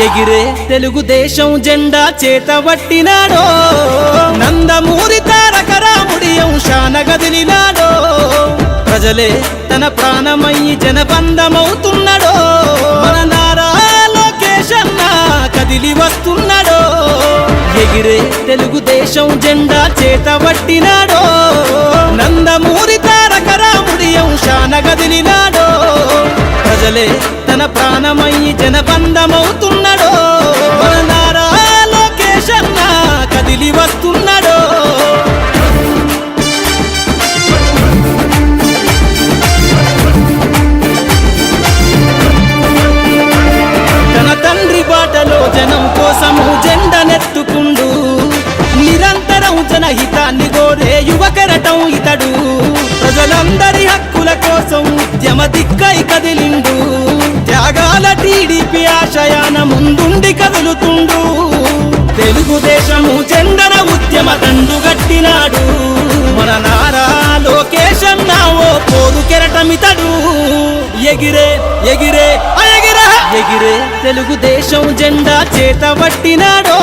ఎగిరే తెలుగుదేశం జెండా చేతబట్టినాడో నందమూరి తారక రాముడి అంశాన గదిలినాడో ప్రజలే తన ప్రాణమయ్యి జనబంధమవుతున్నాడో మన నారా లోకేష్ అన్న కదిలి వస్తున్నాడో ఎగిరే తెలుగుదేశం జెండా చేతబట్టినాడో నందమూరి తారక రాముడి అంశాన గదిలినాడో ప్రజలే తన ప్రాణమయ్యి జనబంధమవుతున్నాడో మన నారా లోకేష్ అన్న కదిలి వస్తున్నాడో తన తండ్రి బాటలో జనం కోసము జెండనెత్తుకుండు నిరంతరం జనహితాన్ని కోరే యువకెరటం ఇతడు ప్రజలందరి హక్కుల కోసం ఉద్యమ దిక్కై కదిలిండు త్యాగాల టీడీపీ ఆశయాన ముందుండి కదులుతుండు తెలుగుదేశము జెండన ఉద్యమ దండుగట్టినాడు మన నారా లోకేష్ అన్న ఓ పోరు కెరటమితడు ఎగిరే ఎగిరే ఎగిరే తెలుగుదేశం జెండా చేతబట్టినాడో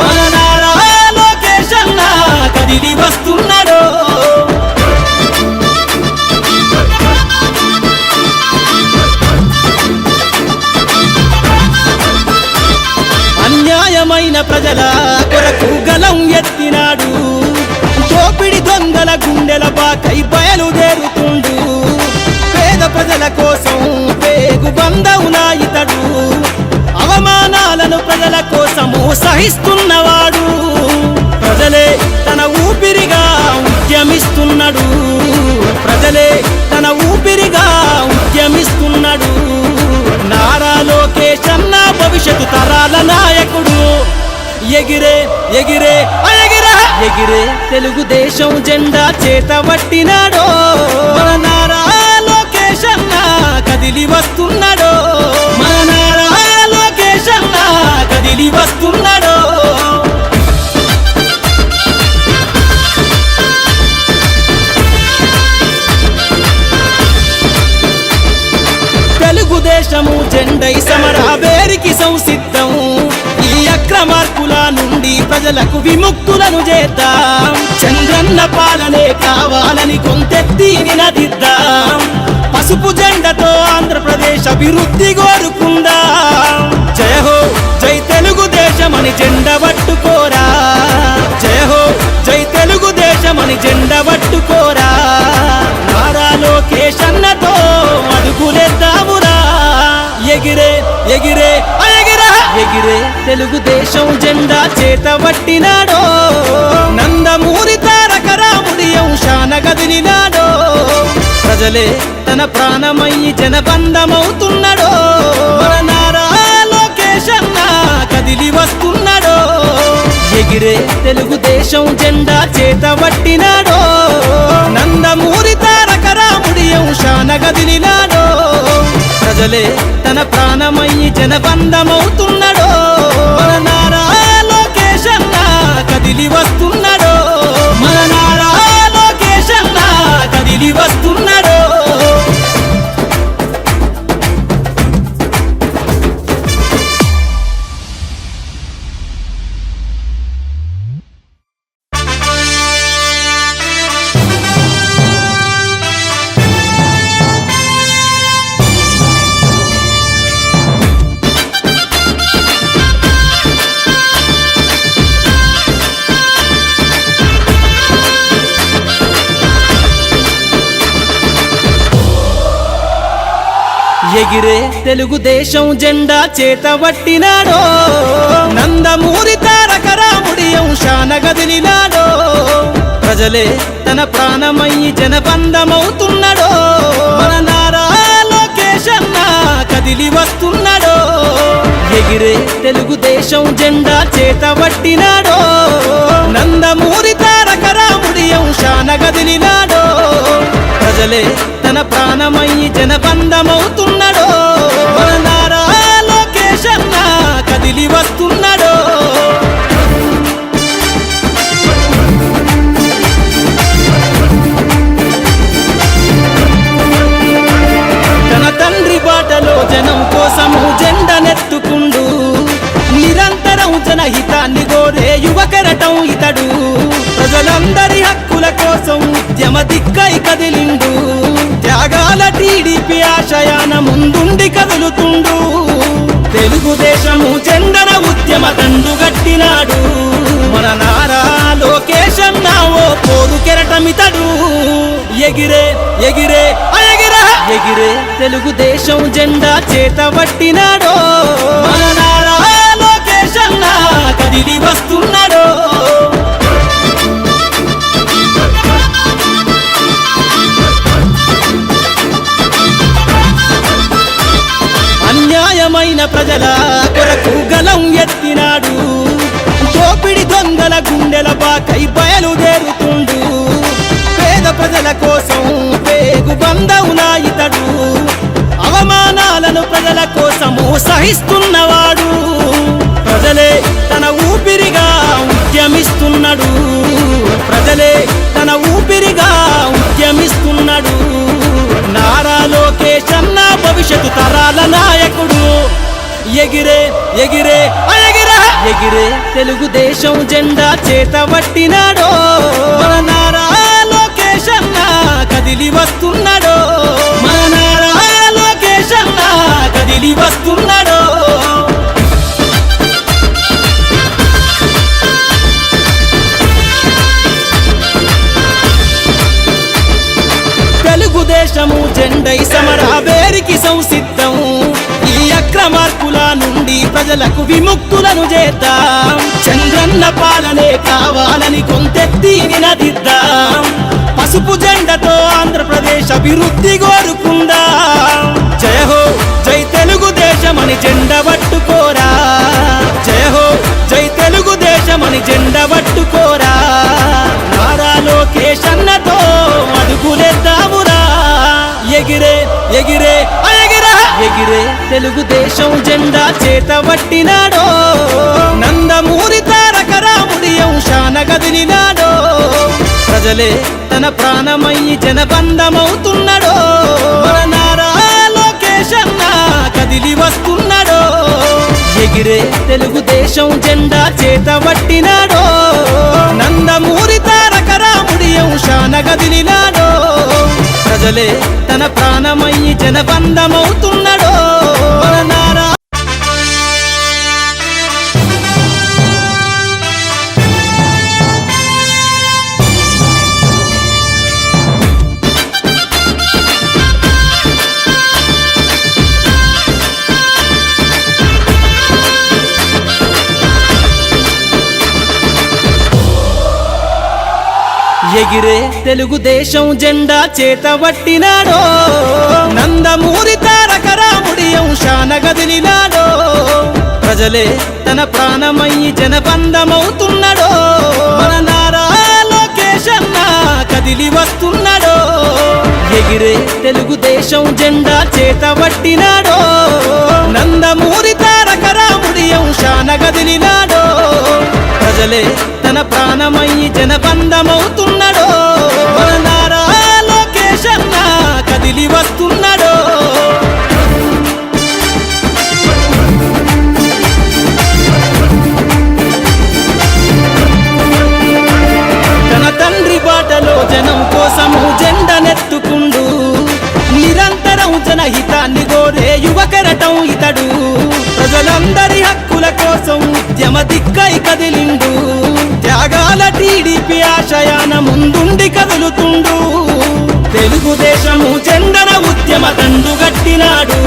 మన నారా లోకేష్ అన్న కదిలి వస్తున్నాడో అన్యాయమైన ప్రజల కొరకు గలం ఎత్తినాడు దోపిడి దొంగల గుండెల బాకై బయలుదేరుతుండు పేద ప్రజల కోసం పేగు బంధవునా ఇతడు అవమానాలను ప్రజల కోసము సహిస్తున్నవాడు ప్రజలే తన ఊపిరిగా ఉద్యమిస్తున్నాడు ప్రజలే తన ఊపిరిగా ఉద్యమిస్తున్నాడు నారా లోకేష్ అన్న భవిష్యత్తు తరాల నాయకుడు ఎగిరే ఎగిరే ఎగిరే తెలుగుదేశం జెండా చేతబట్టినాడో మన నారా లోకేష్ అన్న కదిలి వస్తున్నాడో మన నారా లోకేష్ అన్న కదిలి వస్తున్నాడో తెలుగుదేశము జెండై సమరాబేరికి సంసిద్ధం ఈ అక్రమార్కుల నుండి ప్రజలకు విముక్తులను చేద్దాం చంద్రన్న పాలనే కావాలని కొంతెత్తి నినదిద్దాం పసుపు జెండతో ఆంధ్రప్రదేశ్ అభివృద్ధి కోరుకుందాం జయ హో జై తెలుగుదేశం అని జెండ పట్టుకోరా జయ హో జై తెలుగుదేశం అని జెండ పట్టుకోరా నారా లోకేష్ అన్నతో అడుగులేద్దామురా ఎగిరే ఎగిరే ఎగిరే తెలుగుదేశం జెండా చేతబట్టినాడో నందమూరి తారక రాముడి అంశాన గదిలినాడో ప్రజలే తన ప్రాణమయ్యి జనబంధమవుతున్నాడో మన నారా లోకేష్ అన్న కదిలి వస్తున్నాడో ఎగిరే తెలుగుదేశం జెండా చేతబట్టినాడో నందమూరి తారక రాముడి అంశాన గదిలినాడో ప్రజలే తన ప్రాణమయ్యి జనబంధమవుతున్నాడో మన నారా లోకేష్ అన్న కదిలి వస్తున్నాడో మన నారా లోకేష్ అన్న కదిలి వస్తున్నాడో ఎగిరే తెలుగుదేశం జెండా చేతబట్టినాడో నందమూరి తారక రాముడి అంశాన గదిలినాడో ప్రజలే తన ప్రాణమయ్యి జనబంధమవుతున్నాడో మన నారా లోకేష్ అన్న కదిలి వస్తున్నాడో ఎగిరే తెలుగుదేశం జెండా చేతబట్టినాడో నందమూరి తారక రాముడి అంశాన గదిలినాడో ప్రజలే తన ప్రాణమయ్యి జనబంధమవుతున్నాడో మన నారా లోకేష్ అన్న కదిలి వస్తున్నాడో తన తండ్రి బాటలో జనం కోసము జెండనెత్తుకుండు కోసం ఉద్యమ దిక్కై కదిలిండు. త్యాగాల టీడీపీ ఆశయాన ముందుండి కదులుతుండు. తెలుగుదేశము జెండన ఉద్యమ దండుగట్టినాడు. మన నారా లోకేష్ అన్న ఓ పోరు కెరటమితడు. ఎగిరే ఎగిరే ఎగిరే ఎగిరే తెలుగుదేశం జెండా చేతబట్టినాడో. మన నారా లోకేష్ అన్న కదిలి వస్తున్నాడో. అన్యాయమైన ప్రజల కొరకు గలం ఎత్తినాడు. దోపిడి దొంగల గుండెల బాకై బయలుదేరుతుండు. పేద ప్రజల కోసం పేగు బంధవునా ఇతడు. అవమానాలను ప్రజల కోసము సహిస్తున్నవాడు. ప్రజలే తన ఊపిరిగా ఉద్యమిస్తున్నాడు. ప్రజలే తన ఊపిరిగా ఉద్యమిస్తున్నాడు. నారా లోకేష్ అన్న భవిష్యత్తు తరాల నాయకుడు. ఎగిరే ఎగిరే ఎగిరే ఎగిరే తెలుగుదేశం జెండా చేతబట్టినాడో. మన నారా లోకేష్ అన్న కదిలి వస్తున్నాడో. మన నారా లోకేష్ అన్న కదిలి వస్తున్నాడో. తెలుగుదేశము జెండై సమరావేరికి సంసిద్ధం. ఈ అక్రమార్కుల నుండి ప్రజలకు విముక్తులను చేద్దాం. చంద్రన్న పాలనే కావాలని కొంతెత్తి నినదిద్దాం. పసుపు జెండతో ఆంధ్రప్రదేశ్ అభివృద్ధి కోరుకుందాం. జయ హో జై తెలుగుదేశమని జెండ పట్టుకోరా. జయ హో జై తెలుగుదేశమని జెండ పట్టుకోరా. నారా లోకేష్ అన్నతో అడుగులేద్దామురా. ఎగిరే ఎగిరే ఎగిరే ఎగిరే తెలుగుదేశం జెండా చేతబట్టినాడో. నందమూరి తారక రాముడి అంశాన గదిలినాడో. ప్రజలే తన ప్రాణమయ్యి జనబంధమవుతున్నాడో. మన నారా లోకేష్ అన్న కదిలి వస్తున్నాడో. ఎగిరే తెలుగుదేశం జెండా చేతబట్టినాడో. నందమూరి తారక రాముడి అంశాన గదిలినాడో. ప్రజలే తన ప్రాణమయ్యి జనబంధమవుతున్నాడో. మన నారా ఎగిరే తెలుగుదేశం జెండా చేతబట్టినాడో. నందమూరి తారక రాముడి అంశాన గదిలినాడో. ప్రజలే తన ప్రాణమయ్యి జనబంధమవుతున్నాడో. మన నారా లోకేష్ అన్న కదిలి వస్తున్నాడో. ఎగిరే తెలుగుదేశం జెండా చేతబట్టినాడో. నందమూరి తారక రాముడి అంశాన గదిలినాడో. ప్రజలే తన ప్రాణమయ్యి జనబంధమవుతున్నాడో. మన నారా లోకేష్ అన్న కదిలి వస్తున్నాడో. తన తండ్రి బాటలో జనం కోసము జెండనెత్తుకుండు. నిరంతరం జనహితాన్ని కోరే యువకరటం ఇతడు. ప్రజలందరి హక్కుల కోసం ఉద్యమ దిక్కై కదిలిండు. త్యాగాల టీడీపీ ఆశయాన ముందుండి కదులుతుండు. తెలుగుదేశము జెండన ఉద్యమ దండుగట్టినాడు.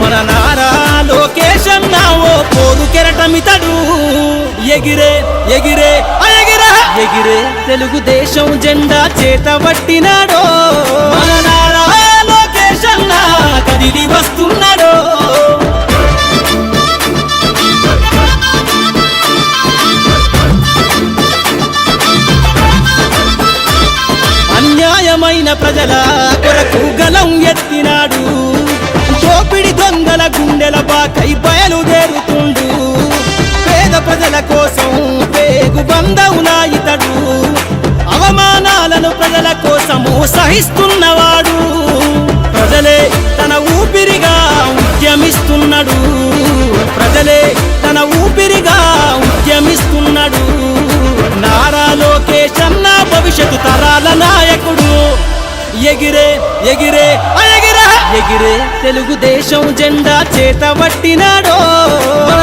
మన నారా లోకేష్ అన్న ఓ పోరు కెరటమితడు. ఎగిరే ఎగిరే ఎగిరే ఎగిరే తెలుగుదేశం జెండా చేతబట్టినాడో. మన నారా లోకేష్ అన్న కదిలి వస్తున్నాడో. అన్యాయమైన ప్రజల కొరకు గలం ఎత్తినాడు. దోపిడి దొంగల గుండెల బాకై బయలుదేరుతుండు. పేద ప్రజల కోసం పేగు బంధవునా ఇతడు. అవమానాలను ప్రజల కోసము సహిస్తున్నవాడు. ప్రజలే తన ఊపిరిగా ఉద్యమిస్తున్నాడు. ప్రజలే తన ఊపిరిగా ఉద్యమిస్తున్నాడు. నారా లోకేష్ అన్న భవిష్యత్తు తరాల ఎగిరే ఎగిరే ఎగిరే ఎగిరే తెలుగుదేశం జెండా చేత పట్టినాడో మన